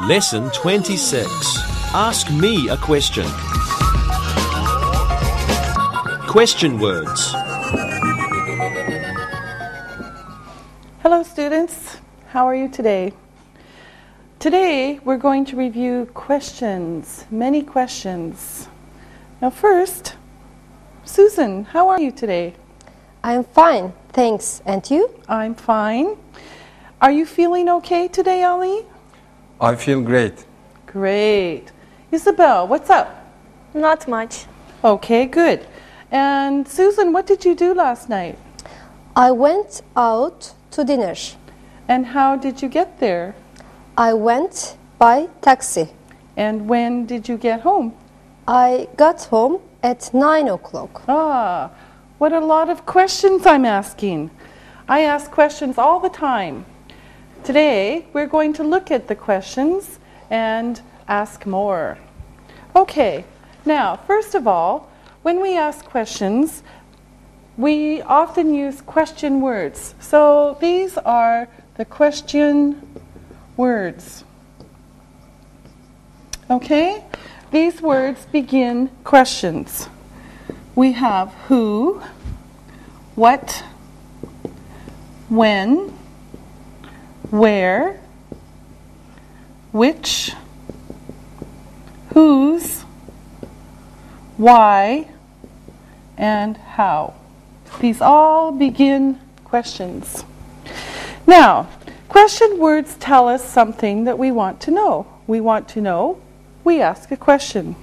Lesson 26. Ask me a question. Question words. Hello students, how are you today? Today we're going to review questions, many questions. Now first, Susan, how are you today? I'm fine, thanks. And you? I'm fine. Are you feeling okay today, Ali? I feel great. Great. Isabel, what's up? Not much. Okay, good. And Susan, what did you do last night? I went out to dinner. And how did you get there? I went by taxi. And when did you get home? I got home at 9 o'clock. Ah, what a lot of questions I'm asking. I ask questions all the time. Today, we're going to look at the questions and ask more. Okay, now, first of all, when we ask questions, we often use question words. So these are the question words. Okay? These words begin questions. We have who, what, when, where, which, whose, why, and how. These all begin questions. Now, question words tell us something that we want to know. We want to know, we ask a question.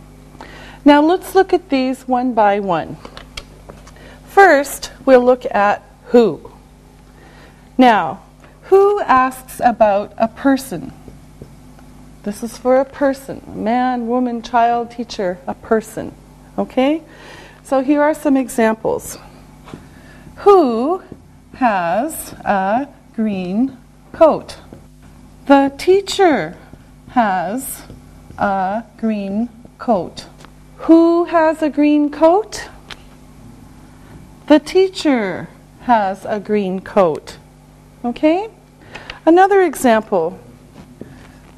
Now let's look at these one by one. First, we'll look at who. Now, who asks about a person? This is for a person, a man, woman, child, teacher, a person. Okay? So here are some examples. Who has a green coat? The teacher has a green coat. Who has a green coat? The teacher has a green coat. Okay? Another example.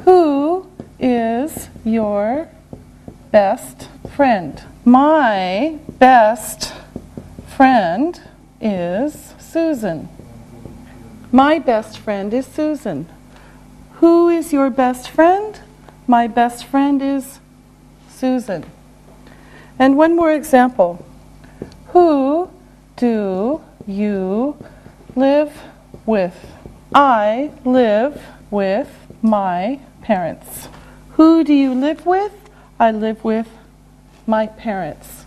Who is your best friend? My best friend is Susan. My best friend is Susan. Who is your best friend? My best friend is Susan. And one more example. Who do you live with? I live with my parents. Who do you live with? I live with my parents.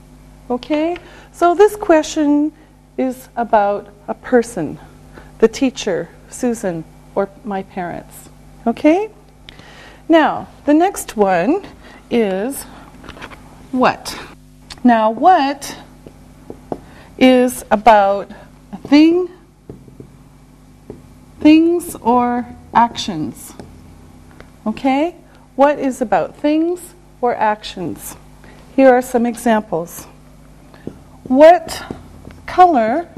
Okay? So this question is about a person, the teacher, Susan, or my parents. Okay? Now, the next one is what? Now, what is about a thing, things, or actions? Okay? What is about things or actions? Here are some examples. What color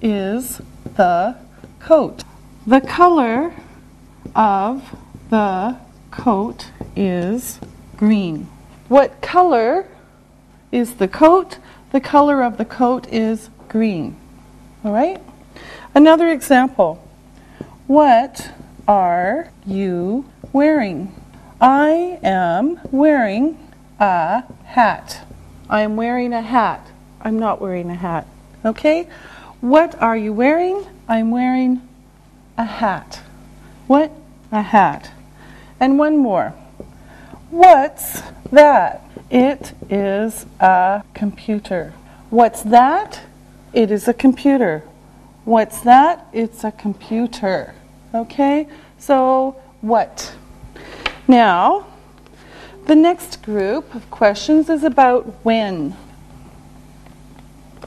is the coat? The color of the coat is green. What color is the coat? The color of the coat is green. All right? Another example. What are you wearing? I am wearing a hat. I am wearing a hat. I'm not wearing a hat. Okay? What are you wearing? I'm wearing a hat. What? A hat. And one more. What's that? It is a computer. What's that? It is a computer. What's that? It's a computer. Okay? So, what? Now, the next group of questions is about when.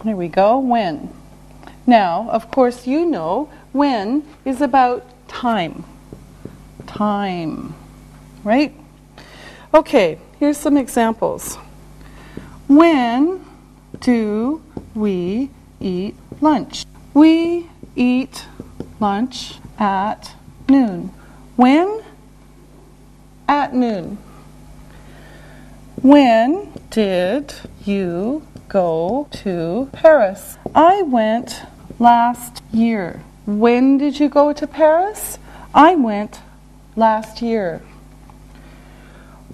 There we go, when. Now, of course, you know when is about time. Time, right? Okay, here's some examples. When do we eat lunch? We eat lunch at noon. When? At noon. When did you go to Paris? I went last year. When did you go to Paris? I went last year.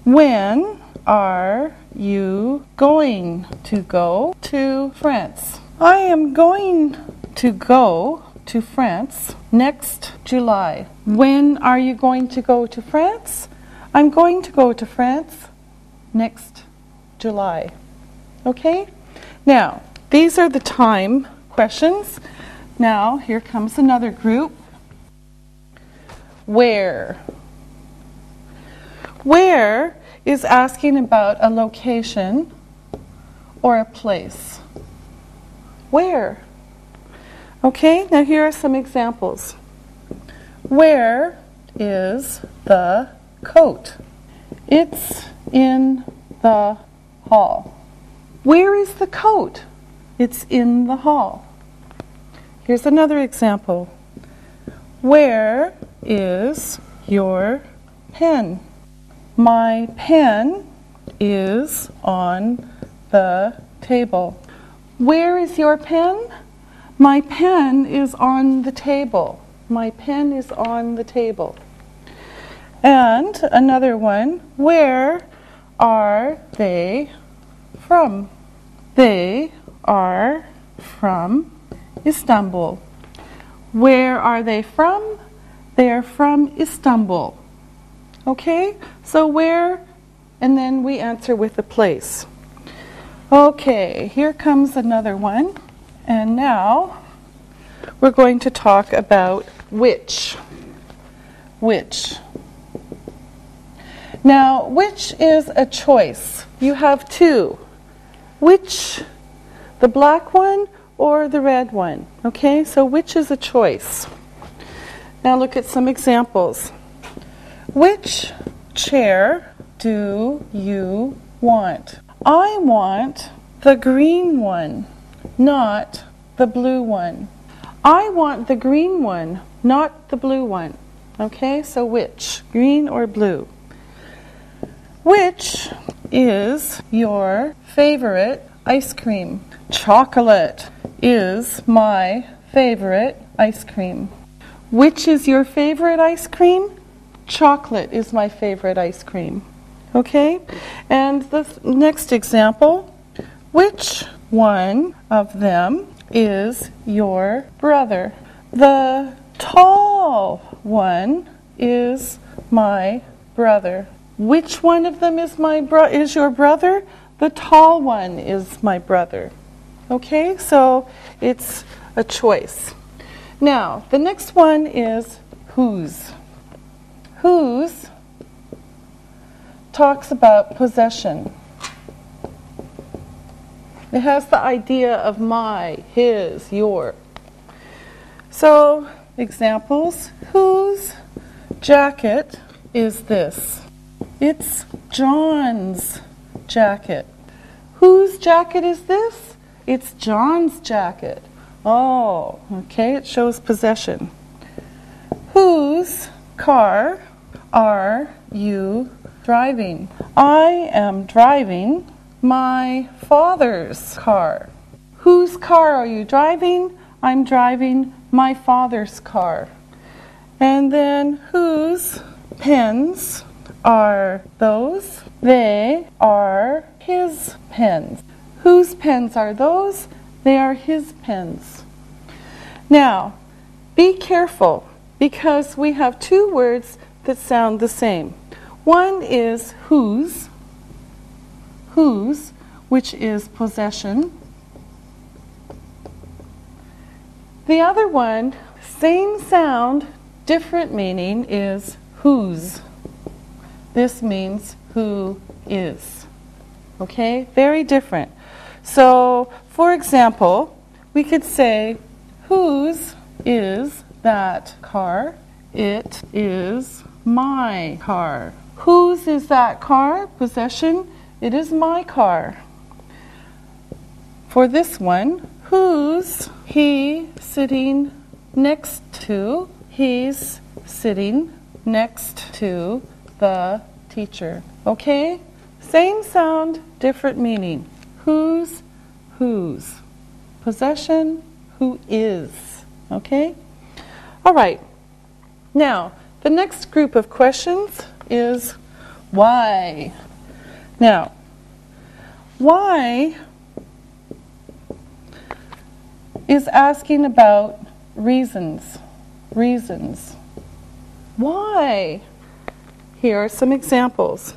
When are you going to go to France? I am going to go to France next July. When are you going to go to France? I'm going to go to France next July. Okay? Now, these are the time questions. Now, here comes another group. Where? Where is asking about a location or a place. Where? Okay, now here are some examples. Where is the coat? It's in the hall. Where is the coat? It's in the hall. Here's another example. Where is your pen? My pen is on the table. Where is your pen? My pen is on the table. My pen is on the table. And another one, where are they from? They are from Istanbul. Where are they from? They are from Istanbul. Okay, so where, and then we answer with the place. Okay, here comes another one. And now we're going to talk about which. Which. Now, which is a choice. You have two. Which, the black one or the red one. Okay, so which is a choice. Now look at some examples. Which chair do you want? I want the green one, not the blue one. I want the green one, not the blue one. Okay, so which? Green or blue? Which is your favorite ice cream? Chocolate is my favorite ice cream. Which is your favorite ice cream? Chocolate is my favorite ice cream. Okay? And the next example. Which one of them is your brother? The tall one is my brother. Which one of them is your brother? The tall one is my brother. Okay? So it's a choice. Now, the next one is whose. Whose talks about possession. It has the idea of my, his, your. So, examples. Whose jacket is this? It's John's jacket. Whose jacket is this? It's John's jacket. Oh, okay, it shows possession. Whose car are you driving? I am driving my father's car. Whose car are you driving? I'm driving my father's car. And then whose pens are those? They are his pens. Whose pens are those? They are his pens. Now, be careful because we have two words that sound the same. One is whose, which is possession. The other one, same sound, different meaning, is whose. This means who is. Okay? Very different. So, for example, we could say, whose is that car? It is my car. Whose is that car? Possession. It is my car. For this one, who's he sitting next to? He's sitting next to the teacher. Okay? Same sound, different meaning. Whose, whose. Possession, who is. Okay? All right. Now, the next group of questions is why. Now, why is asking about reasons. Reasons. Why? Here are some examples.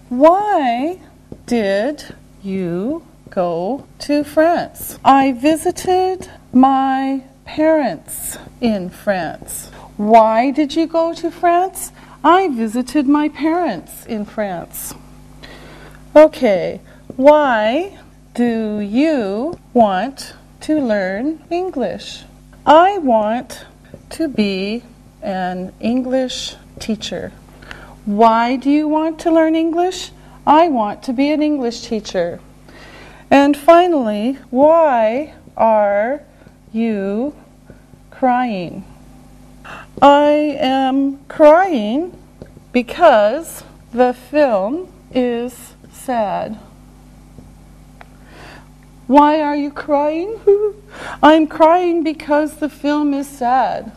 Why did you go to France? I visited my parents in France. Why did you go to France? I visited my parents in France. Okay, why do you want to learn English? I want to be an English teacher. Why do you want to learn English? I want to be an English teacher. And finally, why are you crying? I am crying because the film is sad. Why are you crying? I'm crying because the film is sad.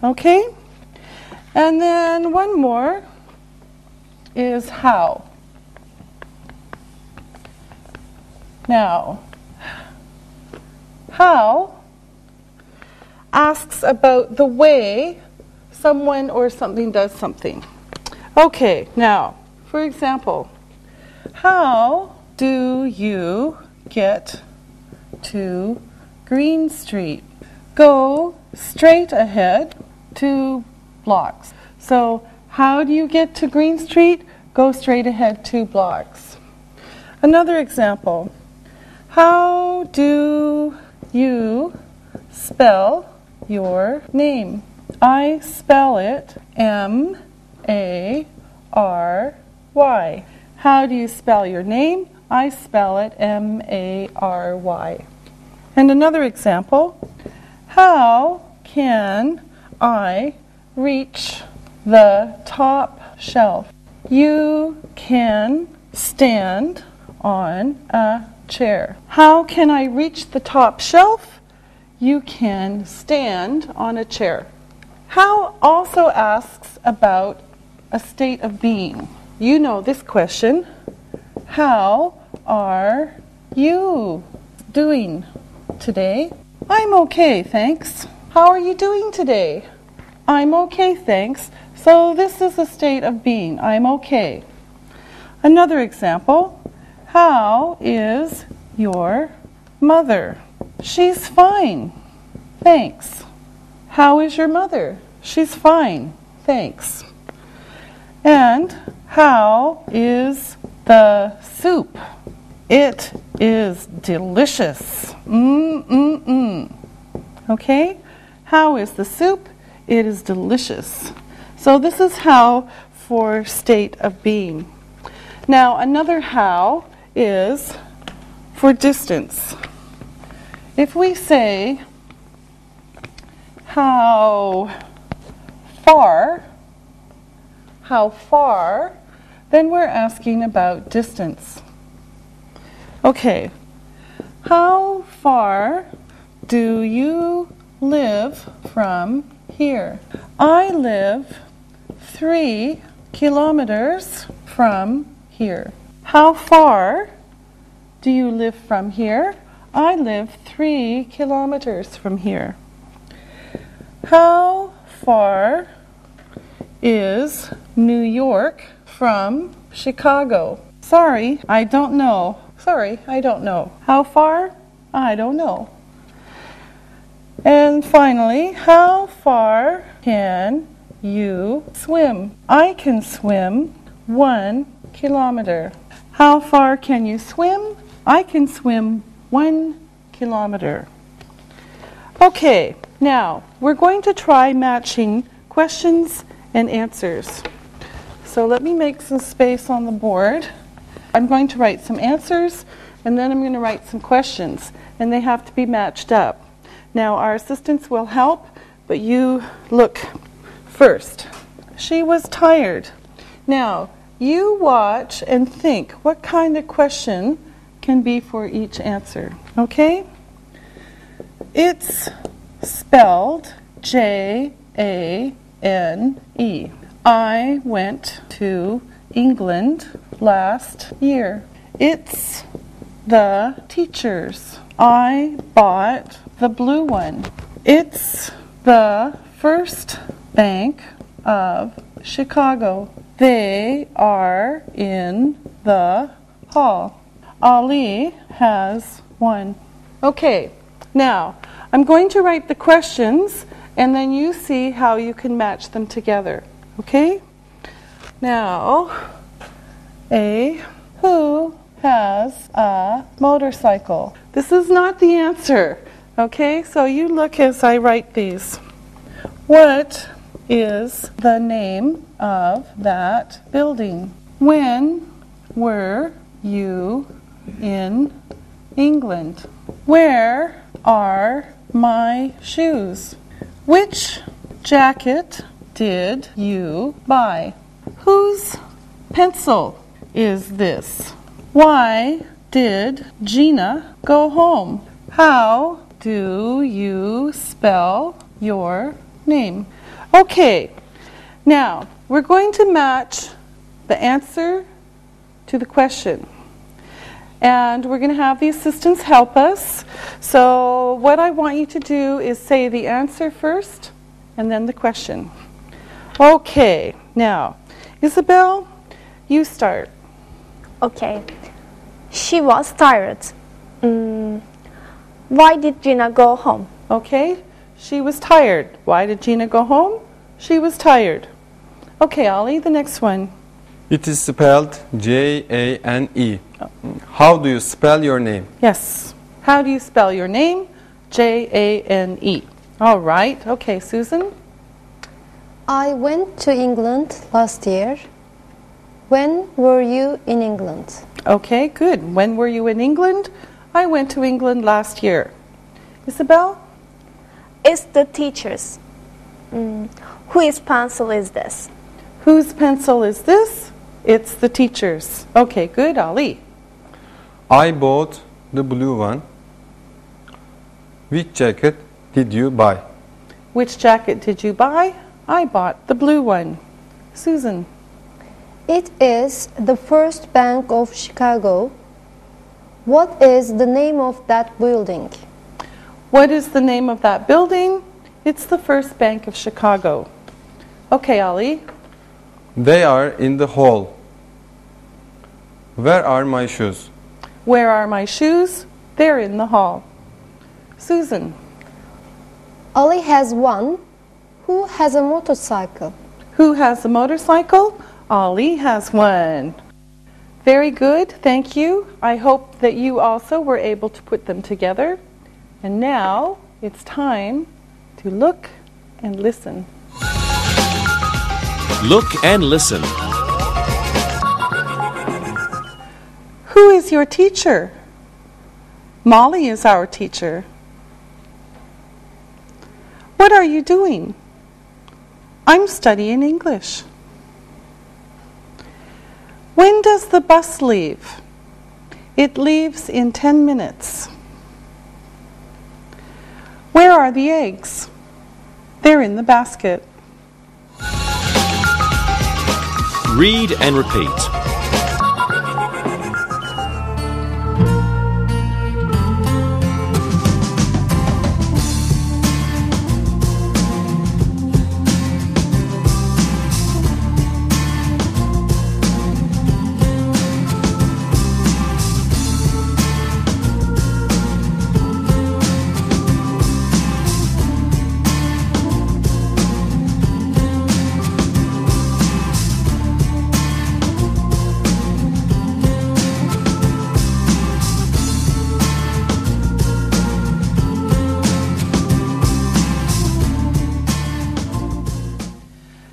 Okay? And then one more is how. Now, how asks about the way someone or something does something. Okay, now, for example, how do you get to Green Street? Go straight ahead 2 blocks. So, how do you get to Green Street? Go straight ahead 2 blocks. Another example. How do you spell your name? I spell it M-A-R-Y. How do you spell your name? I spell it M-A-R-Y. And another example. How can I reach the top shelf? You can stand on a chair. How can I reach the top shelf? You can stand on a chair. How also asks about a state of being. You know this question. How are you doing today? I'm okay, thanks. How are you doing today? I'm okay, thanks. So this is a state of being. I'm okay. Another example. How is your mother? She's fine, thanks. How is your mother? She's fine, thanks. And how is the soup? It is delicious. Okay? How is the soup? It is delicious. So this is how for state of being. Now another how is for distance. If we say how far, then we're asking about distance. Okay, how far do you live from here? I live 3 kilometers from here. How far do you live from here? I live 3 kilometers from here. How far is New York from Chicago? Sorry, I don't know. Sorry, I don't know. How far? I don't know. And finally, how far can you swim? I can swim 1 kilometer. How far can you swim? I can swim 1 kilometer. Okay, now we're going to try matching questions and answers. So let me make some space on the board. I'm going to write some answers and then I'm going to write some questions, and they have to be matched up. Now our assistants will help, but you look first. She was tired. Now, you watch and think what kind of question can be for each answer, okay? It's spelled Jane. I went to England last year. It's the teachers. I bought the blue one. It's the First Bank of Chicago. They are in the hall. Ali has one. Okay, now I'm going to write the questions and then you see how you can match them together. Okay? Now, A, who has a motorcycle? This is not the answer. Okay, so you look as I write these. What is the name of that building? When were you in England? Where are my shoes? Which jacket did you buy? Whose pencil is this? Why did Gina go home? How do you spell your name? Okay, now we're going to match the answer to the question. And we're going to have the assistants help us. So what I want you to do is say the answer first and then the question. Okay, now, Isabel, you start. Okay. She was tired. Why did Gina go home? Okay, she was tired. Why did Gina go home? She was tired. Okay, Ollie, the next one. It is spelled Jane. How do you spell your name? Yes. How do you spell your name? Jane. All right. Okay, Susan. I went to England last year. When were you in England? Okay, good. When were you in England? I went to England last year. Isabel? It's the teachers. Whose pencil is this? Whose pencil is this? It's the teacher's. Okay, good. Ali. I bought the blue one. Which jacket did you buy? Which jacket did you buy? I bought the blue one. Susan. It is the First Bank of Chicago. What is the name of that building? What is the name of that building? It's the First Bank of Chicago. Okay, Ali. They are in the hall. Where are my shoes? Where are my shoes? They're in the hall. Susan. Ali has one. Who has a motorcycle? Who has a motorcycle? Ali has one. Very good, thank you. I hope that you also were able to put them together. And now it's time to look and listen. Look and listen. Who is your teacher? Molly is our teacher. What are you doing? I'm studying English. When does the bus leave? It leaves in 10 minutes. Where are the eggs? They're in the basket. Read and repeat.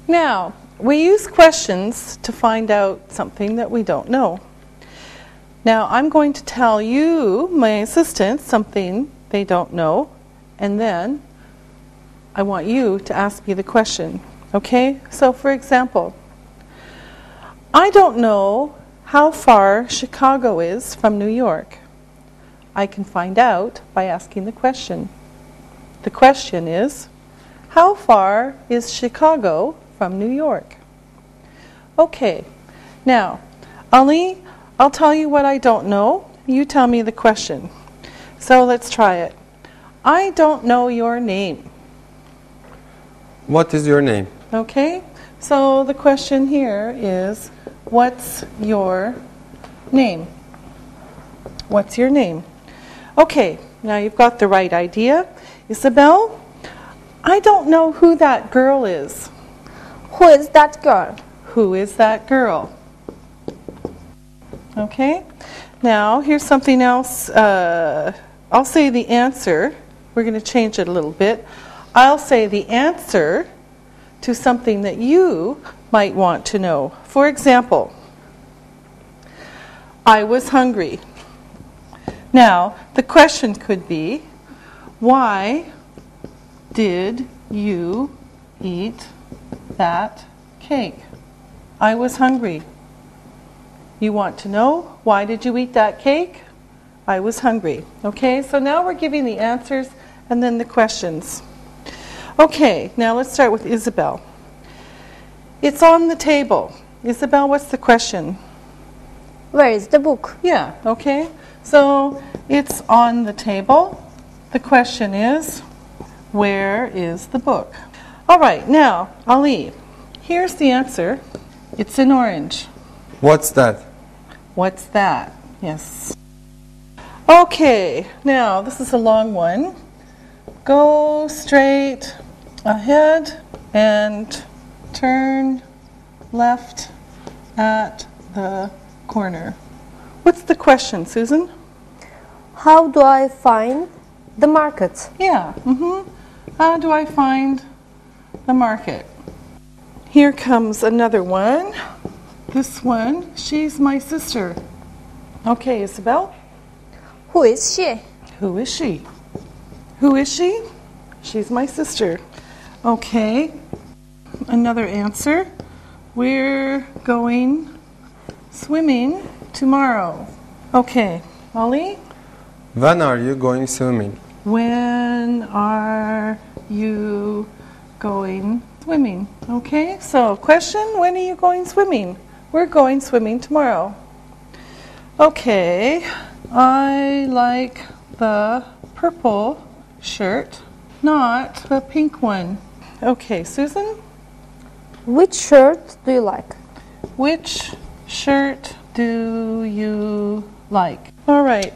Now, we use questions to find out something that we don't know. Now, I'm going to tell you, my assistants, something they don't know, and then I want you to ask me the question. Okay? So, for example, I don't know how far Chicago is from New York. I can find out by asking the question. The question is, how far is Chicago from New York? Okay, now, Ali, I'll tell you what I don't know. You tell me the question. So let's try it. I don't know your name. What is your name? Okay, so the question here is, what's your name? What's your name? Okay, now you've got the right idea. Isabel, I don't know who that girl is. Who is that girl? Who is that girl? Okay, now here's something else. I'll say the answer. We're going to change it a little bit. I'll say the answer to something that you might want to know. For example, I was hungry. Now, the question could be, why did you eat that cake? I was hungry. You want to know, why did you eat that cake? I was hungry. Okay, so now we're giving the answers and then the questions. Okay, now let's start with Isabel. It's on the table. Isabel, what's the question? Where is the book? Yeah, okay. So it's on the table. The question is, where is the book? All right, now, Ali, here's the answer. It's in orange. What's that? What's that? Yes. Okay, now this is a long one. Go straight ahead and turn left at the corner. What's the question, Susan? How do I find the market? Yeah, How do I find the market? Here comes another one. This one, she's my sister. Okay, Isabel? Who is she? Who is she? Who is she? She's my sister. Okay, another answer. We're going swimming tomorrow. Okay, Ollie? When are you going swimming? When are you going swimming? Okay, so question, when are you going swimming? We're going swimming tomorrow. Okay, I like the purple shirt, not the pink one. Okay, Susan? Which shirt do you like? Which shirt do you like? All right,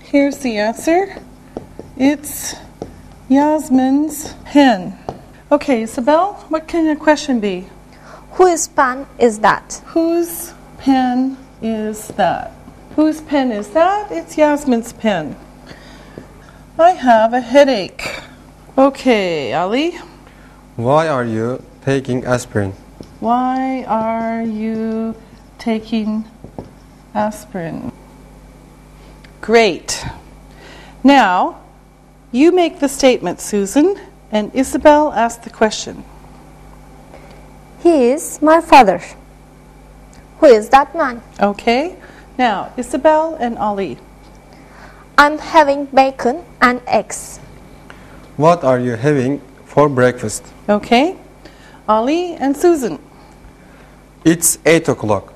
here's the answer. It's Yasmin's pen. Okay, Isabel, what can the question be? Whose pen is that? Whose pen is that? Whose pen is that? It's Yasmin's pen. I have a headache. Okay, Ali? Why are you taking aspirin? Why are you taking aspirin? Great. Now, you make the statement, Susan, and Isabel asks the question. He is my father. Who is that man? Okay. Now, Isabel and Ali. I'm having bacon and eggs. What are you having for breakfast? Okay. Ali and Susan. It's 8 o'clock.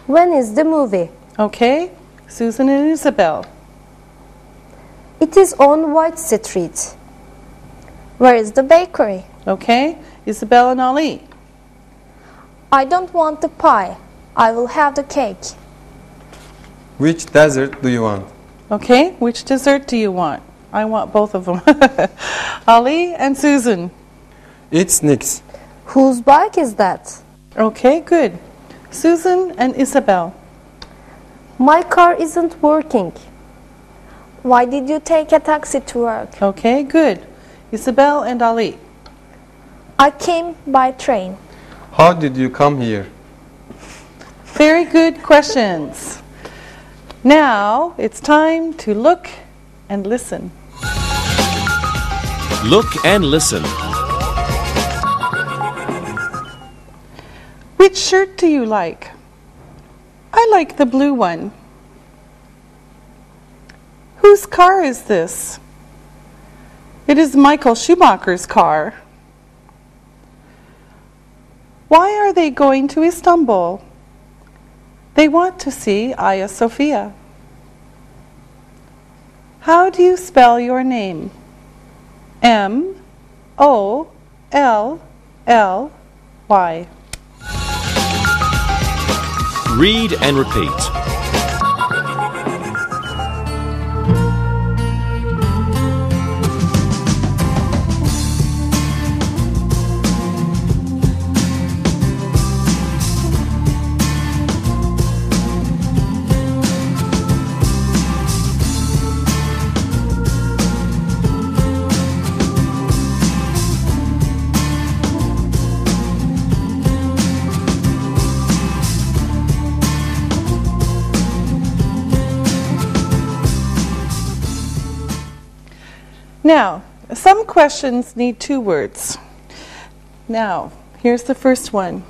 When is the movie? Okay. Susan and Isabel. It is on White Street. Where is the bakery? Okay. Isabel and Ali. I don't want the pie. I will have the cake. Which dessert do you want? Okay. Which dessert do you want? I want both of them. Ali and Susan. It's Nick's. Whose bike is that? Okay, good. Susan and Isabel. My car isn't working. Why did you take a taxi to work? Okay, good. Isabel and Ali. I came by train. How did you come here? Very good questions. Now it's time to look and listen. Look and listen. Which shirt do you like? I like the blue one. Whose car is this? It is Michael Schumacher's car. Why are they going to Istanbul? They want to see Hagia Sophia. How do you spell your name? M-O-L-L-Y. Read and repeat. Now, some questions need 2 words. Now, here's the first one.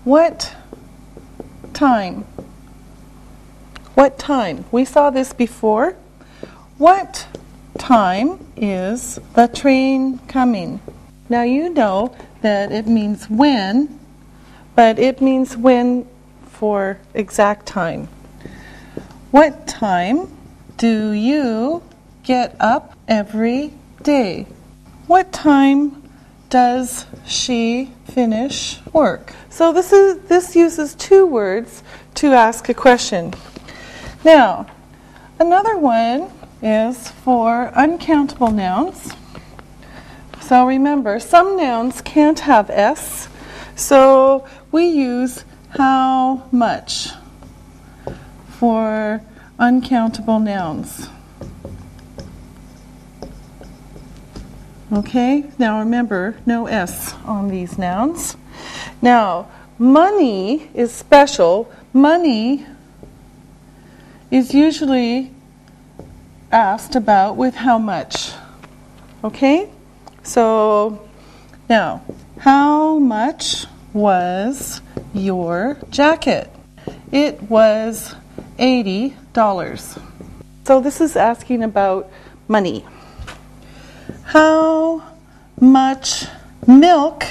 What time? What time? We saw this before. What time is the train coming? Now you know that it means when, but it means when for exact time. What time do you get up every day? What time does she finish work? So this uses 2 words to ask a question. Now, another one is for uncountable nouns. So remember, some nouns can't have S, so we use how much for uncountable nouns. Okay, now remember, no S on these nouns. Now, money is special. Money is usually asked about with how much. Okay, so now, how much was your jacket? It was $80. So this is asking about money. How much milk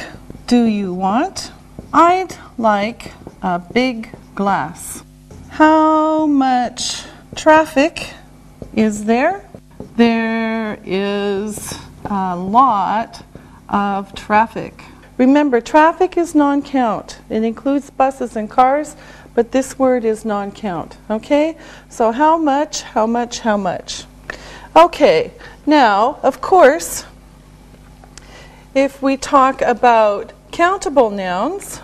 do you want? I'd like a big glass. How much traffic is there? There is a lot of traffic. Remember, traffic is non-count. It includes buses and cars, but this word is non-count. Okay? So how much, how much, how much? Okay, now, of course, if we talk about countable nouns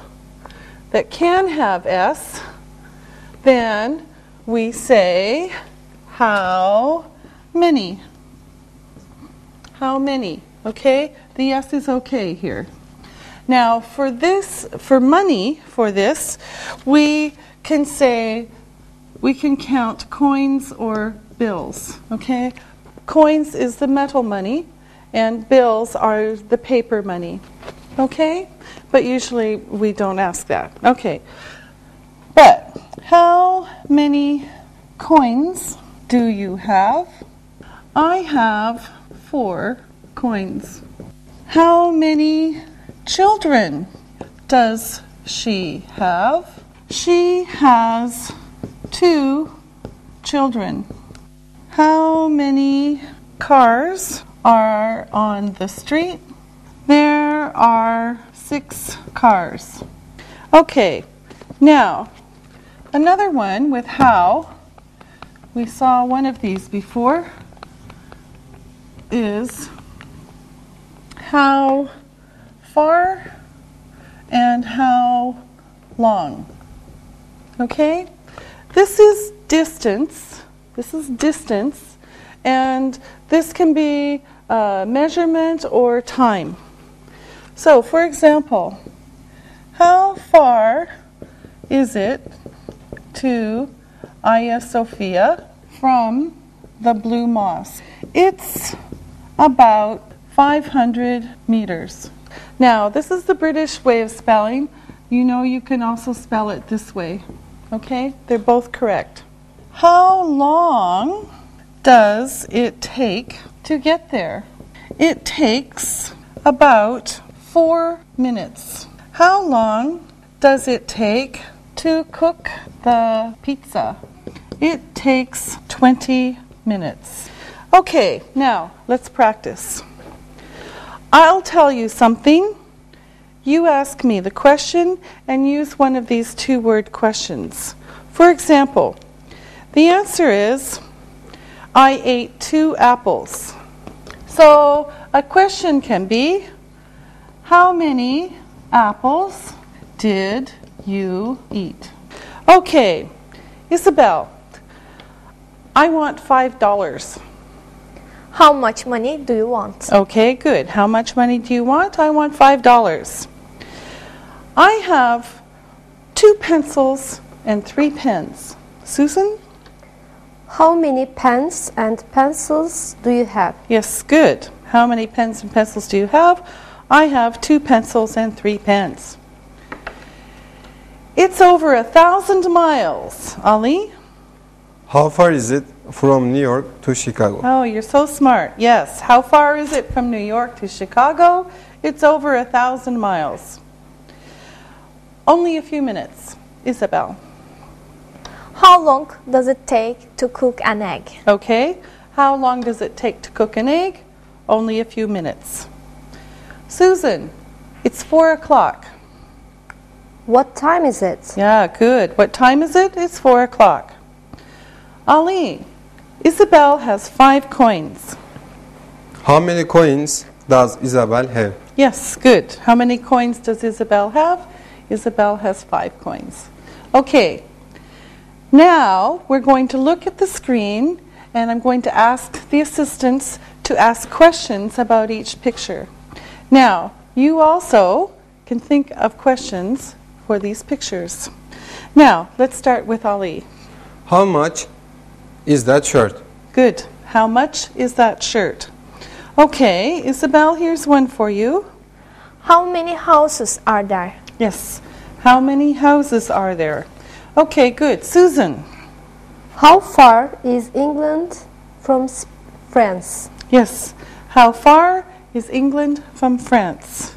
that can have S, then we say, how many? How many? Okay, the S is okay here. Now, for this, for money, for this, we can say, we can count coins or bills, okay? Coins is the metal money, and bills are the paper money, okay? But usually we don't ask that, okay? But how many coins do you have? I have 4 coins. How many children does she have? She has 2 children. How many cars are on the street? There are 6 cars. Okay, now another one with how. We saw one of these before. Is how far and how long. Okay? This is distance. This is distance, and this can be measurement or time. So, for example, how far is it to Hagia Sophia from the Blue Mosque? It's about 500 meters. Now, this is the British way of spelling. you know you can also spell it this way. Okay? They're both correct. How long does it take to get there? It takes about 4 minutes. How long does it take to cook the pizza? It takes 20 minutes. Okay, now let's practice. I'll tell you something. You ask me the question and use one of these two-word questions. For example, the answer is, I ate 2 apples. So a question can be, how many apples did you eat? Okay, Isabel, I want $5. How much money do you want? Okay, good. How much money do you want? I want $5. I have 2 pencils and 3 pens. Susan? How many pens and pencils do you have? Yes, good. How many pens and pencils do you have? I have 2 pencils and 3 pens. It's over 1,000 miles. Ali? How far is it from New York to Chicago? Oh, you're so smart. Yes. How far is it from New York to Chicago? It's over 1,000 miles. Only a few minutes. Isabel. How long does it take to cook an egg? Okay. How long does it take to cook an egg? Only a few minutes. Susan, it's 4 o'clock. What time is it? Yeah, good. What time is it? It's 4 o'clock. Ali, Isabel has 5 coins. How many coins does Isabel have? Yes, good. How many coins does Isabel have? Isabel has 5 coins. Okay. Now we're going to look at the screen and I'm going to ask the assistants to ask questions about each picture. Now, you also can think of questions for these pictures. Now, let's start with Ali. How much is that shirt? Good. How much is that shirt? Okay, Isabel, here's one for you. How many houses are there? Yes. How many houses are there? Okay, good. Susan. How far is England from France? Yes. How far is England from France?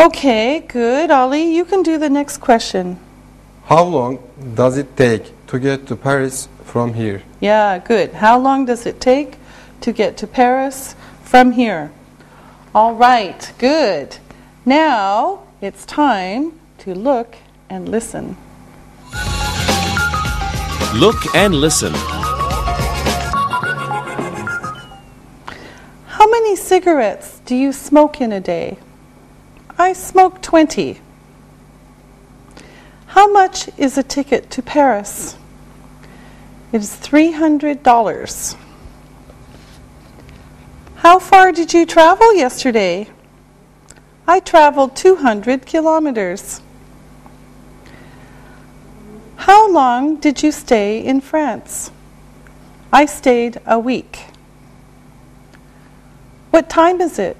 Okay, good. Ali, you can do the next question. How long does it take to get to Paris from here? Yeah, good. How long does it take to get to Paris from here? All right, good. Now it's time to look and listen. Look and listen. How many cigarettes do you smoke in a day? I smoke 20. How much is a ticket to Paris? It is $300. How far did you travel yesterday? I traveled 200 kilometers. How long did you stay in France? I stayed a week. What time is it?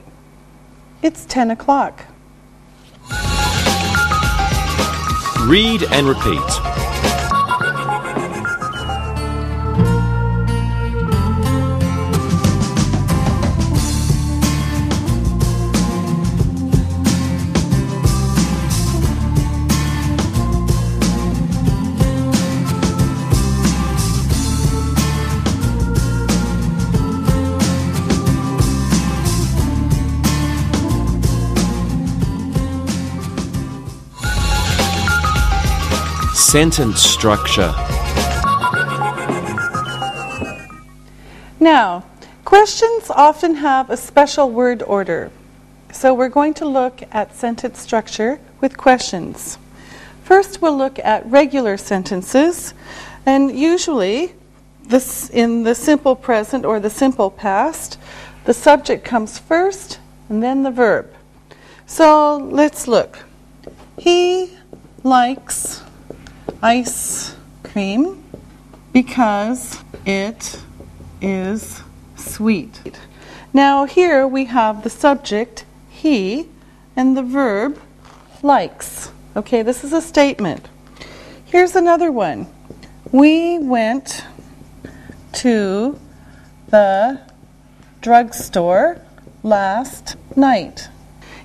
It's 10 o'clock. Read and repeat. Sentence structure. Now, questions often have a special word order. So we're going to look at sentence structure with questions. First, we'll look at regular sentences. And usually, this in the simple present or the simple past, the subject comes first and then the verb. So let's look. He likes ice cream because it is sweet. Now here we have the subject, he, and the verb, likes. Okay, this is a statement. Here's another one. We went to the drugstore last night.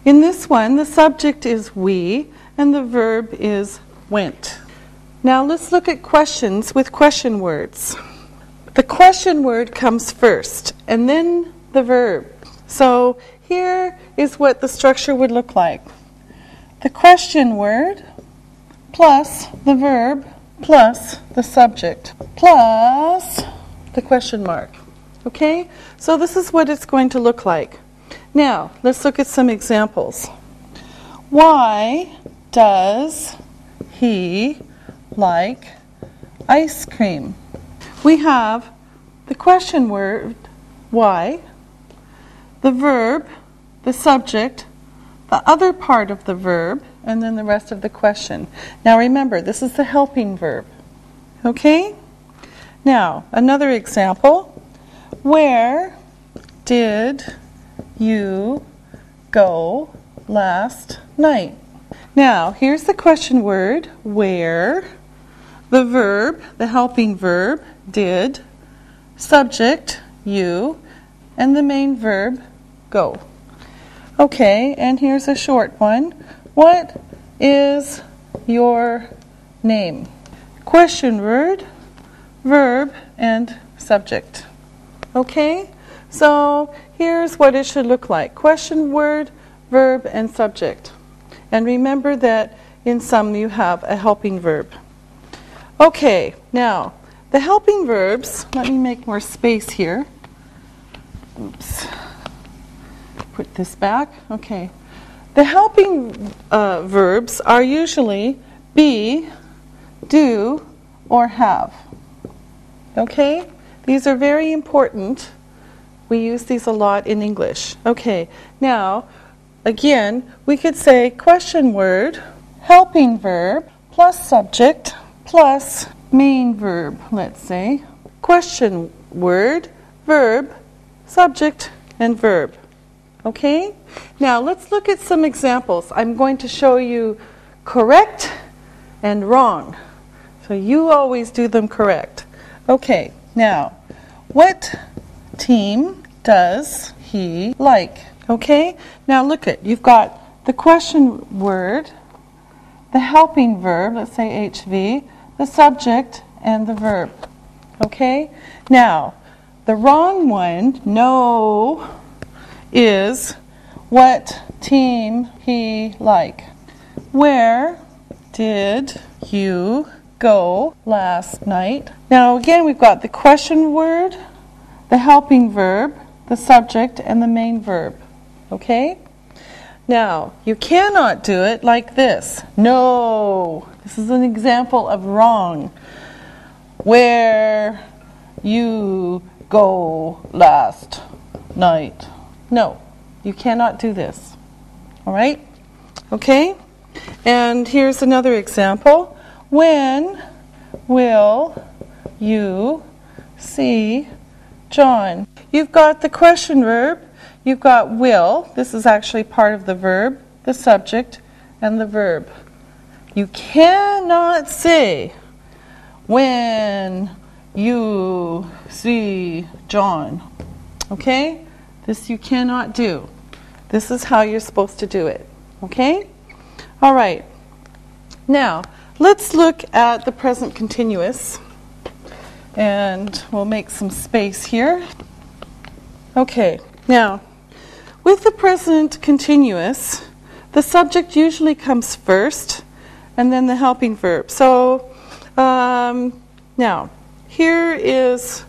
In this one, the subject is we and the verb is went. Now let's look at questions with question words. The question word comes first and then the verb. So here is what the structure would look like. The question word plus the verb plus the subject plus the question mark. Okay? So this is what it's going to look like. Now, let's look at some examples. Why does he like ice cream? We have the question word, why, the verb, the subject, the other part of the verb, and then the rest of the question. Now remember, this is the helping verb. Okay? Now, another example. Where did you go last night? Now, here's the question word, where, the verb, the helping verb, did, subject, you, and the main verb, go. Okay, and here's a short one. What is your name? Question word, verb, and subject. Okay, so here's what it should look like. Question word, verb, and subject. And remember that in some you have a helping verb. Okay, now the helping verbs, let me make more space here. Oops. Put this back. Okay. The helping verbs are usually be, do, or have. Okay? These are very important. We use these a lot in English. Okay. Now, again, we could say question word, helping verb, plus subject, plus main verb, let's say. Question word, verb, subject, and verb. Okay? Now, let's look at some examples. I'm going to show you correct and wrong. So you always do them correct. Okay, now, what team does he like? Okay? Now look at, you've got the question word, the helping verb, let's say HV, the subject, and the verb. Okay? Now, the wrong one, no, is what team he like. Where did you go last night? Now again, we've got the question word, the helping verb, the subject, and the main verb. Okay? Now, you cannot do it like this. No. This is an example of wrong. Where you go last night. No, you cannot do this. All right? Okay? And here's another example. When will you see John? You've got the question verb. You've got will. This is actually part of the verb, the subject, and the verb. You cannot say when you see John. Okay? This you cannot do. This is how you're supposed to do it. Okay? All right. Now, let's look at the present continuous. And we'll make some space here. Okay. Now, with the present continuous, the subject usually comes first, and then the helping verb. So, now, here is,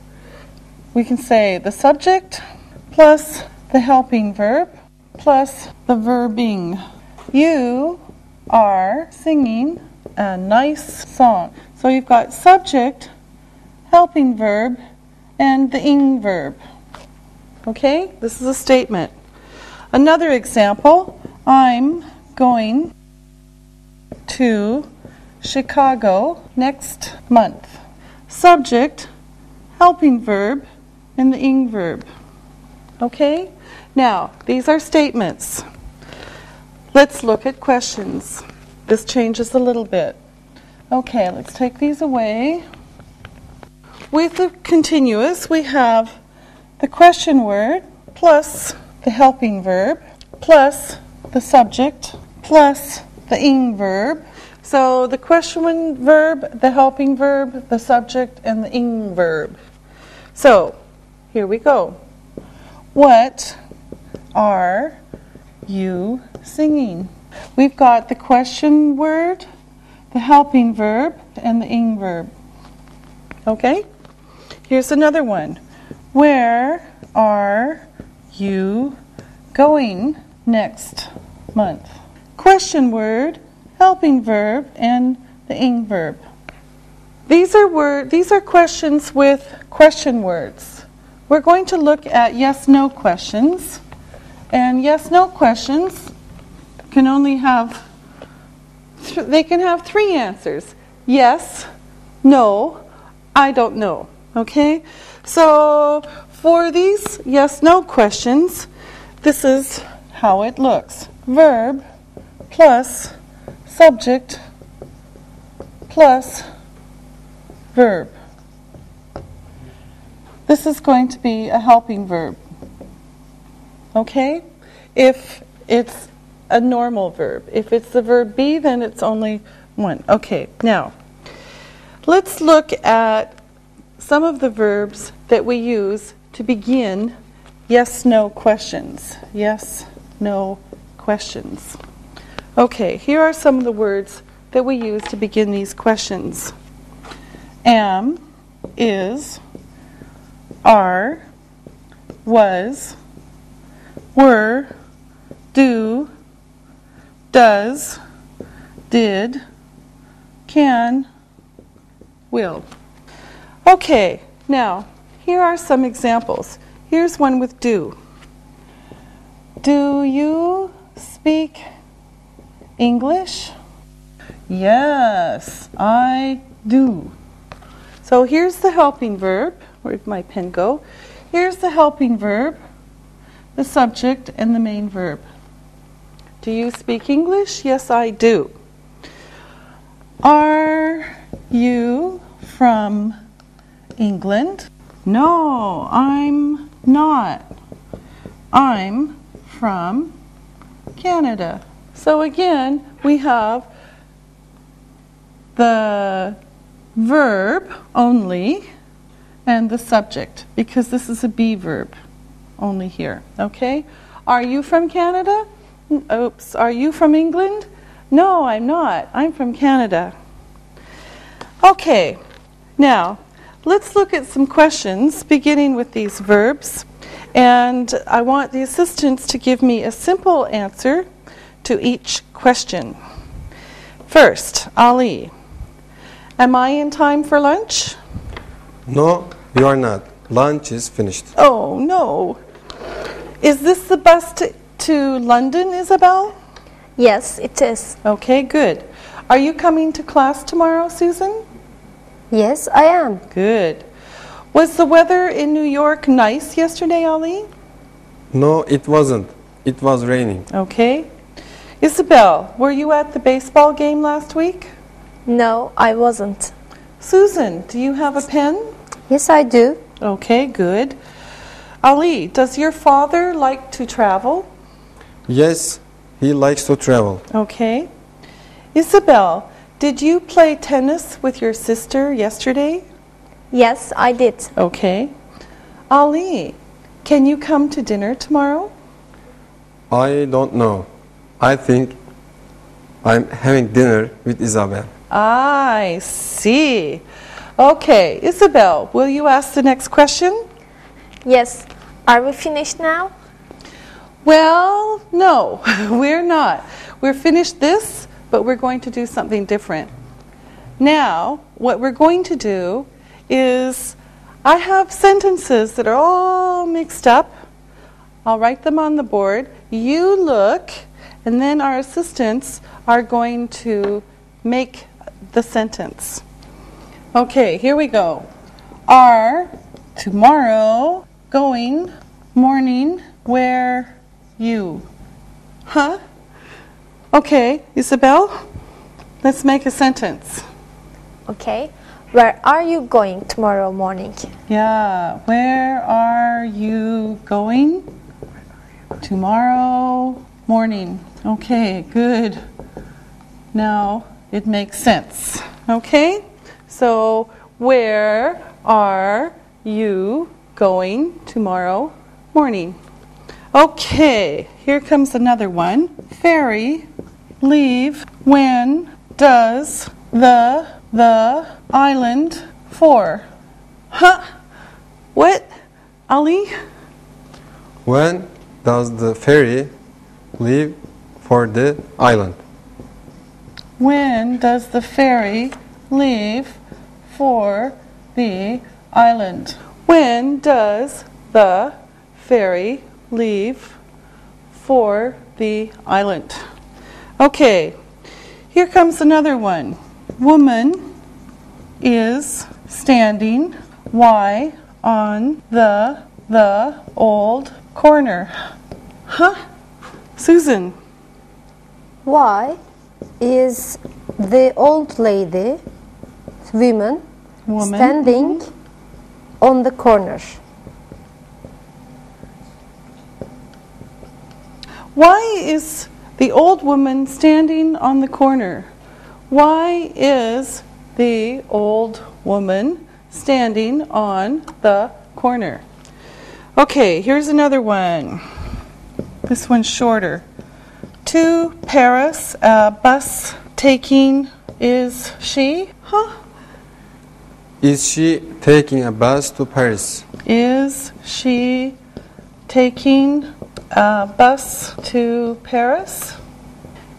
we can say the subject plus the helping verb plus the verbing. You are singing a nice song. So you've got subject, helping verb, and the ing verb. Okay, this is a statement. Another example, I'm going to Chicago next month. Subject, helping verb, and the ing verb. Okay, now these are statements. Let's look at questions. This changes a little bit. Okay, let's take these away. With the continuous, we have the question word plus the helping verb plus the subject plus the ing verb. So the question verb, the helping verb, the subject, and the ing verb. So here we go. What are you singing? We've got the question word, the helping verb, and the ing verb. Okay? Here's another one. Where are you going next month? Question word, helping verb, and the ing verb. These are questions with question words. We're going to look at yes/no questions. And yes/no questions can only have they can have three answers. Yes, no, I don't know. Okay? So for these yes/no questions, this is how it looks. Verb plus subject plus verb. This is going to be a helping verb. Okay? If it's a normal verb. If it's the verb be, then it's only one. Okay, now, let's look at some of the verbs that we use to begin yes/no questions. Yes/no questions. Okay, here are some of the words that we use to begin these questions. Am, is, are, was, were, do, does, did, can, will. Okay, now, here are some examples. Here's one with do. Do you speak English? Yes, I do. So here's the helping verb. Where'd my pen go? Here's the helping verb, the subject, and the main verb. Do you speak English? Yes, I do. Are you from England? No, I'm not. I'm from Canada. So again, we have the verb only and the subject, because this is a be verb only here. Okay? Are you from Canada? Oops. Are you from England? No, I'm not. I'm from Canada. Okay. Now, let's look at some questions beginning with these verbs. And I want the assistants to give me a simple answer to each question. First, Ali. Am I in time for lunch? No, you are not. Lunch is finished. Oh, no. Is this the bus to London, Isabel? Yes, it is. Okay, good. Are you coming to class tomorrow, Susan? Yes, I am. Good. Was the weather in New York nice yesterday, Ali? No, it wasn't. It was raining. Okay. Isabel, were you at the baseball game last week? No, I wasn't. Susan, do you have a pen? Yes, I do. Okay, good. Ali, does your father like to travel? Yes, he likes to travel. Okay. Isabel, did you play tennis with your sister yesterday? Yes, I did. Okay. Ali, can you come to dinner tomorrow? I don't know. I think I'm having dinner with Isabel. I see. Okay, Isabel, will you ask the next question? Yes. Are we finished now? Well, no, we're not. We're finished this, but we're going to do something different. Now, what we're going to do is, I have sentences that are all mixed up. I'll write them on the board. You look, and then our assistants are going to make the sentence. Okay, here we go. Are, tomorrow, going, morning, where, you. Huh? Okay, Isabel? let's make a sentence. Okay. Where are you going tomorrow morning? Yeah, where are you going tomorrow morning? Okay, good. Now it makes sense. Okay, so where are you going tomorrow morning? Okay, here comes another one. Ferry leave when does the island for? Huh? What? Ali? When does the ferry leave for the island? When does the ferry leave for the island? When does the ferry leave for the island? Okay, here comes another one. Woman is standing. Why on the old corner? Huh? Susan? Why is the old lady, woman, standing on the corner? Why is the old woman standing on the corner? Why is the old woman standing on the corner? Okay, here's another one. This one's shorter. To Paris, a bus taking, is she? Huh? Is she taking a bus to Paris? Is she taking a bus to Paris?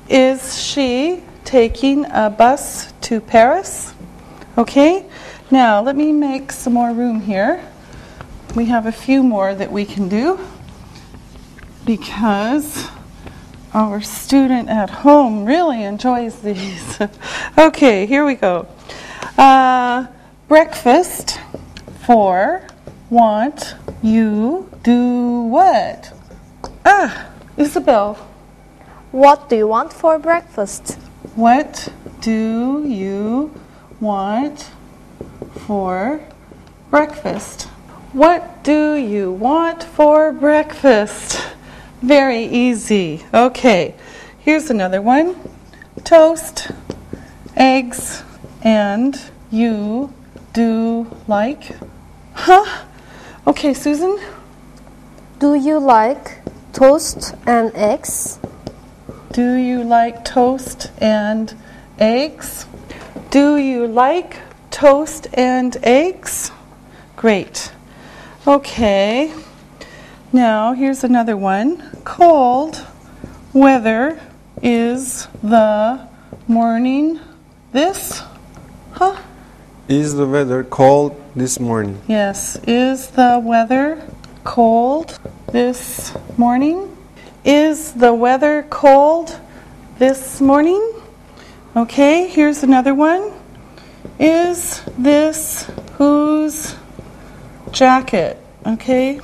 Is she taking a bus to Paris? Okay, now let me make some more room here. We have a few more that we can do because our student at home really enjoys these. Okay, here we go. Breakfast for want you do what? Isabel. What do you want for breakfast? What do you want for breakfast? What do you want for breakfast? Very easy. Okay, here's another one. Toast, eggs, and you do like? Huh? Okay, Susan? Do you like toast and eggs? Do you like toast and eggs? Do you like toast and eggs? Great. Okay. Now, here's another one. Cold weather is the morning this? Huh? Is the weather cold this morning? Yes. Is the weather cold this morning? Is the weather cold this morning? Okay, here's another one. Is this whose jacket? Okay,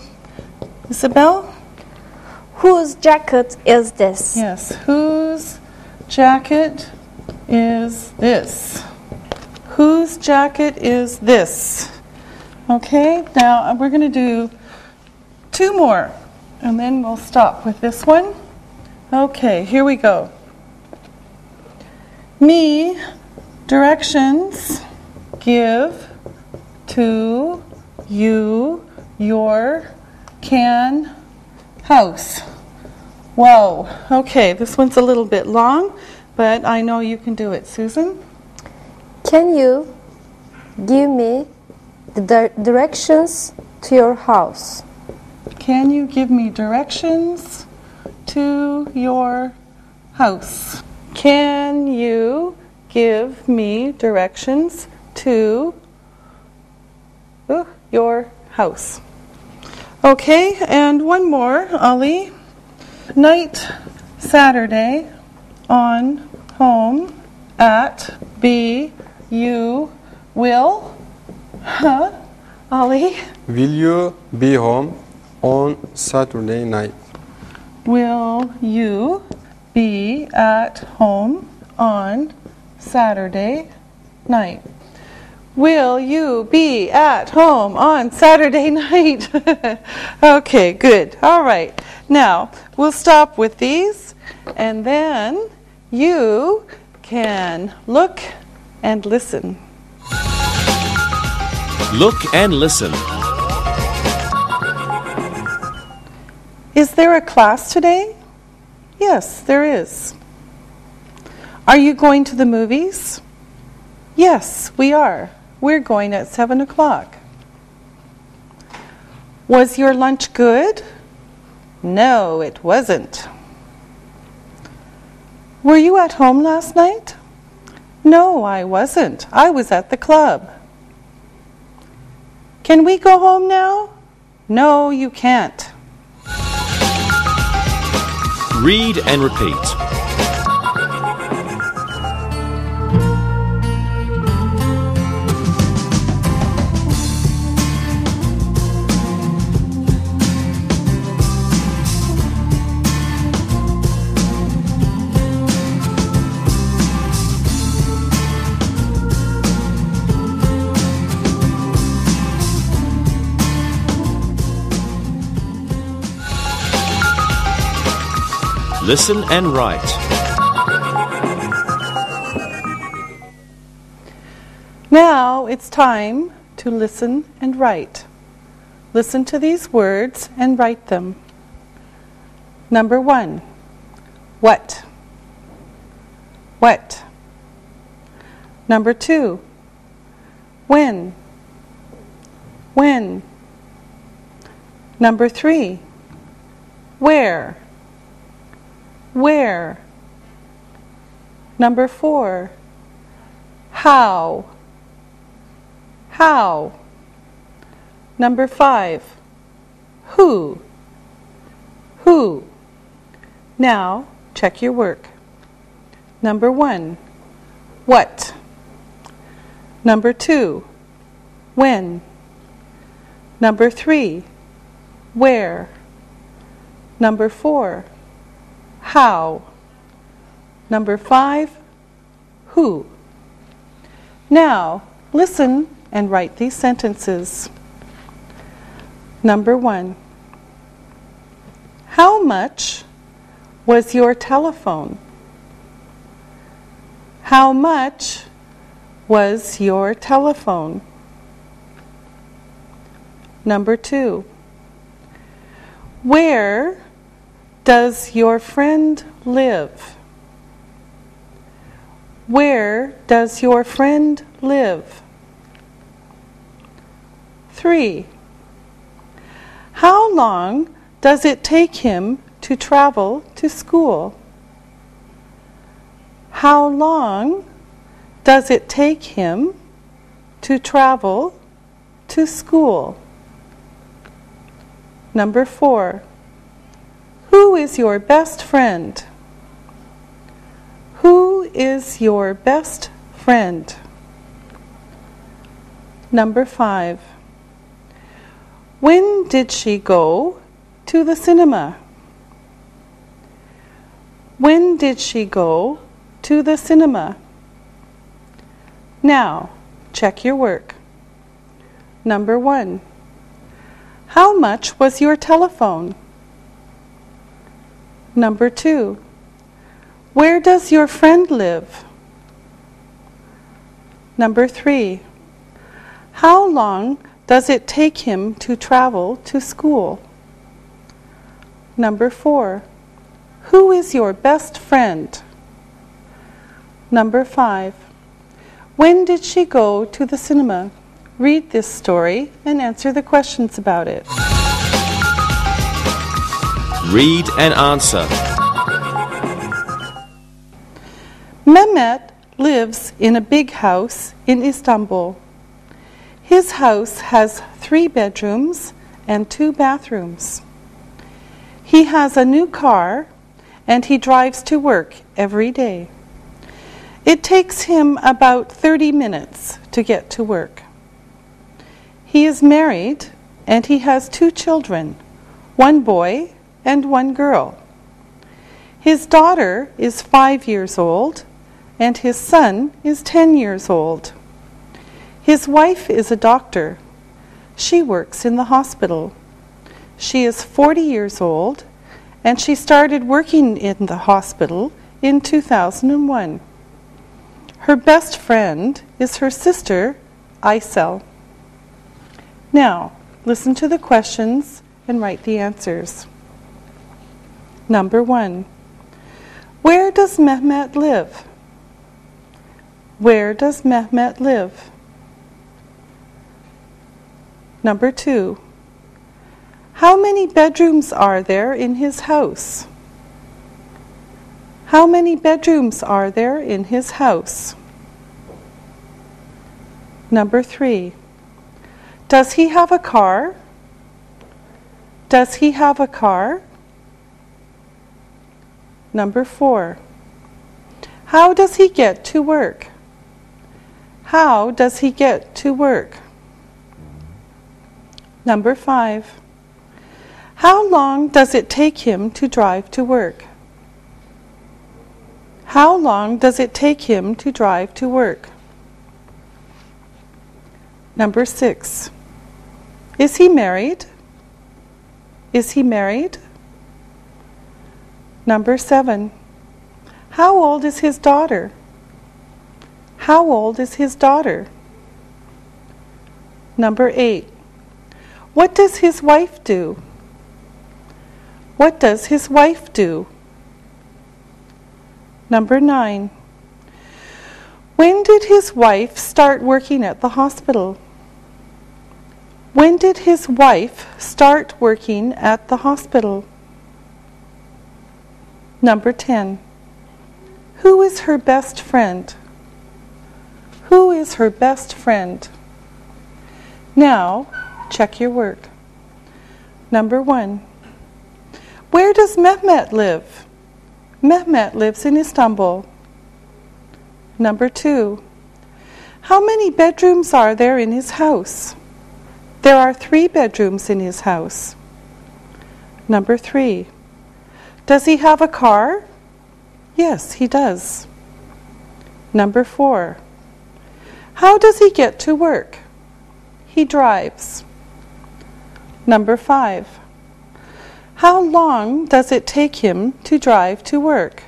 Isabel? Whose jacket is this? Yes, whose jacket is this? Whose jacket is this? Okay, now we're going to do two more, and then we'll stop with this one. Okay, here we go. Me directions give to you your can house. Whoa, okay, this one's a little bit long, but I know you can do it. Susan? Can you give me the directions to your house? Can you give me directions to your house? Can you give me directions to your house? Okay, and one more, Ali. Night Saturday on home at B you will. Huh? Ali? Will you be home on Saturday night? Will you be at home on Saturday night. Will you be at home on Saturday night? Okay, good. All right. Now, we'll stop with these, and then you can look and listen. Look and listen. Is there a class today? Yes, there is. Are you going to the movies? Yes, we are. We're going at 7 o'clock. Was your lunch good? No, it wasn't. Were you at home last night? No, I wasn't. I was at the club. Can we go home now? No, you can't. Read and repeat. Listen and write. Now it's time to listen and write. Listen to these words and write them. Number 1, what? What? Number 2, when? When? Number 3, where? Where? Number 4, how? How? Number 5, who? Who? Now, check your work. Number 1, what? Number 2, when? Number 3, where? Number 4, how? Number 5, who? Now, listen and write these sentences. Number 1, how much was your telephone? How much was your telephone? Number 2, where does your friend live? Where does your friend live? 3, how long does it take him to travel to school? How long does it take him to travel to school? Number 4, who is your best friend? Who is your best friend? Number 5, when did she go to the cinema? When did she go to the cinema? Now, check your work. Number 1, how much was your telephone? Number 2, where does your friend live? Number 3, how long does it take him to travel to school? Number 4, who is your best friend? Number 5, when did she go to the cinema? Read this story and answer the questions about it. Read and answer. Mehmet lives in a big house in Istanbul. His house has 3 bedrooms and 2 bathrooms. He has a new car and he drives to work every day. It takes him about 30 minutes to get to work. He is married and he has 2 children, 1 boy and 1 girl. His daughter is 5 years old and his son is 10 years old. His wife is a doctor. She works in the hospital. She is 40 years old, and she started working in the hospital in 2001. Her best friend is her sister, Isel. Now, listen to the questions and write the answers. Number 1. Where does Mehmet live? Where does Mehmet live? Number 2. How many bedrooms are there in his house? How many bedrooms are there in his house? Number 3. Does he have a car? Does he have a car? Number 4. How does he get to work? How does he get to work? Number 5. How long does it take him to drive to work? How long does it take him to drive to work? Number 6. Is he married? Is he married? Number 7. How old is his daughter? How old is his daughter? Number 8. What does his wife do? What does his wife do? Number 9. When did his wife start working at the hospital? When did his wife start working at the hospital? Number 10. Who is her best friend? Who is her best friend? Now, check your work. Number 1. Where does Mehmet live? Mehmet lives in Istanbul. Number 2. How many bedrooms are there in his house? There are 3 bedrooms in his house. Number 3. Does he have a car? Yes, he does. Number 4. How does he get to work? He drives. Number 5. How long does it take him to drive to work?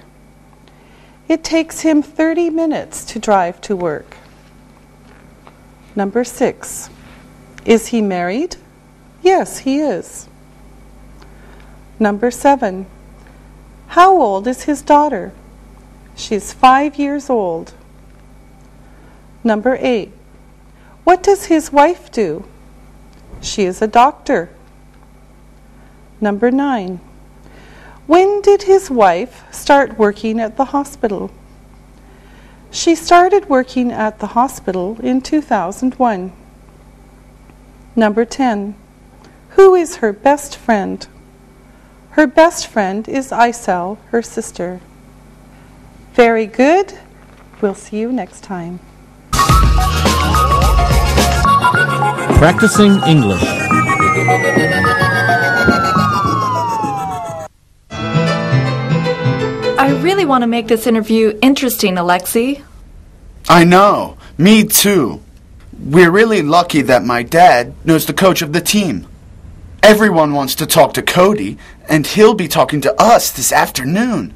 It takes him 30 minutes to drive to work. Number 6. Is he married? Yes, he is. Number 7. How old is his daughter? She's 5 years old. Number 8. What does his wife do? She is a doctor. Number 9. When did his wife start working at the hospital? She started working at the hospital in 2001. Number 10. Who is her best friend? Her best friend is Isel, her sister. Very good. We'll see you next time. Practicing English. I really want to make this interview interesting, Alexei. I know. Me too. We're really lucky that my dad knows the coach of the team. Everyone wants to talk to Cody, and he'll be talking to us this afternoon.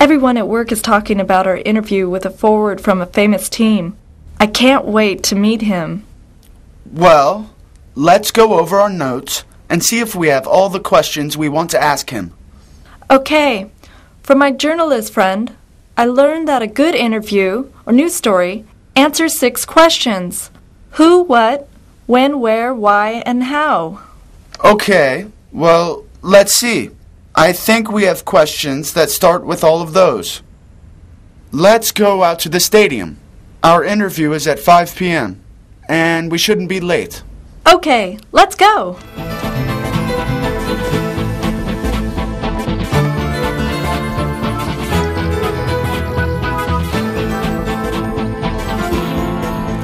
Everyone at work is talking about our interview with a forward from a famous team. I can't wait to meet him. Well, let's go over our notes and see if we have all the questions we want to ask him. Okay. From my journalist friend, I learned that a good interview or news story answers 6 questions. Who, what, when, where, why, and how. Okay, well, let's see. I think we have questions that start with all of those. Let's go out to the stadium. Our interview is at 5 p.m., and we shouldn't be late. Okay, let's go.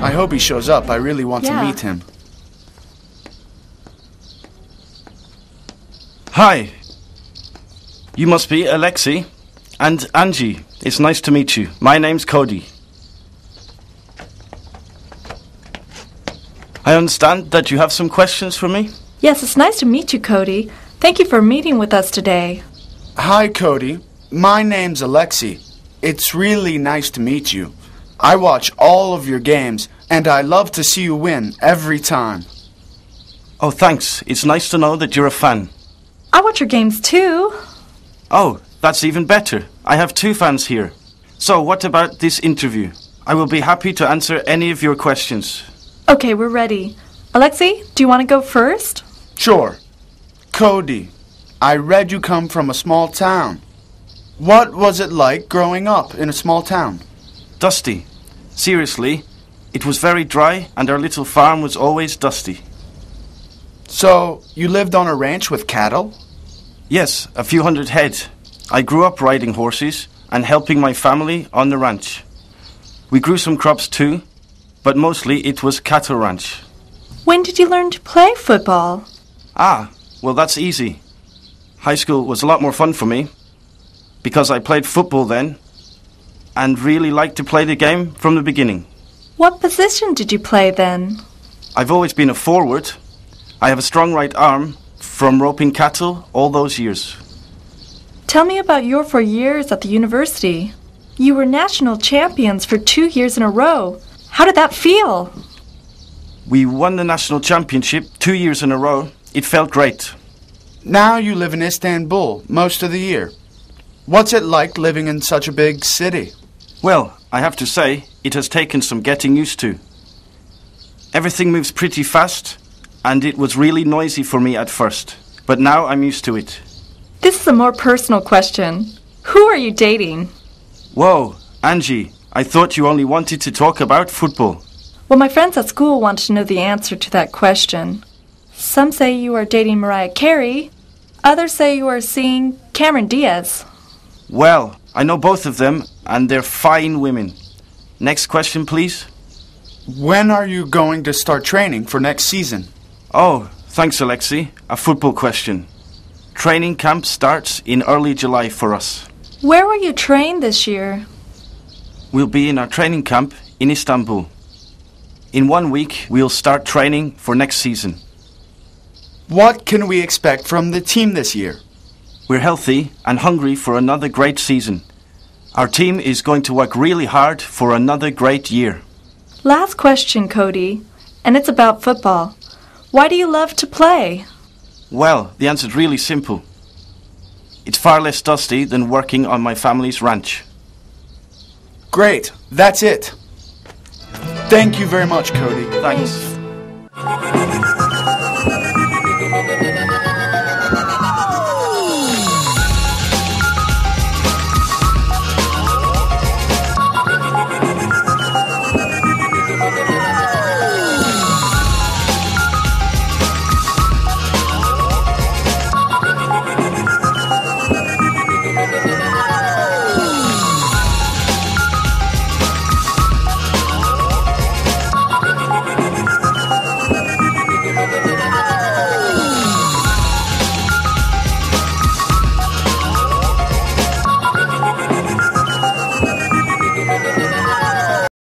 I hope he shows up. I really want to Yeah. meet him. Hi. You must be Alexei and Angie. It's nice to meet you. My name's Cody. I understand that you have some questions for me? Yes, it's nice to meet you, Cody. Thank you for meeting with us today. Hi, Cody. My name's Alexei. It's really nice to meet you. I watch all of your games, and I love to see you win every time. Oh, thanks. It's nice to know that you're a fan. I watch your games too. Oh, that's even better. I have 2 fans here. So, what about this interview? I will be happy to answer any of your questions. Okay, we're ready. Alexei, do you want to go first? Sure. Cody, I read you come from a small town. What was it like growing up in a small town? Dusty. Seriously, it was very dry and our little farm was always dusty. So, you lived on a ranch with cattle? Yes, a few hundred head. I grew up riding horses and helping my family on the ranch. We grew some crops too, but mostly it was cattle ranch. When did you learn to play football? Ah, well that's easy. High school was a lot more fun for me because I played football then and really liked to play the game from the beginning. What position did you play then? I've always been a forward. I have a strong right arm from roping cattle all those years. Tell me about your 4 years at the university. You were national champions for 2 years in a row. How did that feel? We won the national championship 2 years in a row. It felt great. Now you live in Istanbul most of the year. What's it like living in such a big city? Well, I have to say, it has taken some getting used to. Everything moves pretty fast, and it was really noisy for me at first. But now I'm used to it. This is a more personal question. Who are you dating? Whoa, Angie, I thought you only wanted to talk about football. Well, my friends at school want to know the answer to that question. Some say you are dating Mariah Carey. Others say you are seeing Cameron Diaz. Well, I know both of them, and they're fine women. Next question, please. When are you going to start training for next season? Oh, thanks, Alexei. A football question. Training camp starts in early July for us. Where will you train this year? We'll be in our training camp in Istanbul. In 1 week, we'll start training for next season. What can we expect from the team this year? We're healthy and hungry for another great season. Our team is going to work really hard for another great year. Last question, Cody, and it's about football. Why do you love to play? Well, the answer's really simple. It's far less dusty than working on my family's ranch. Great, that's it. Thank you very much, Cody. Thanks.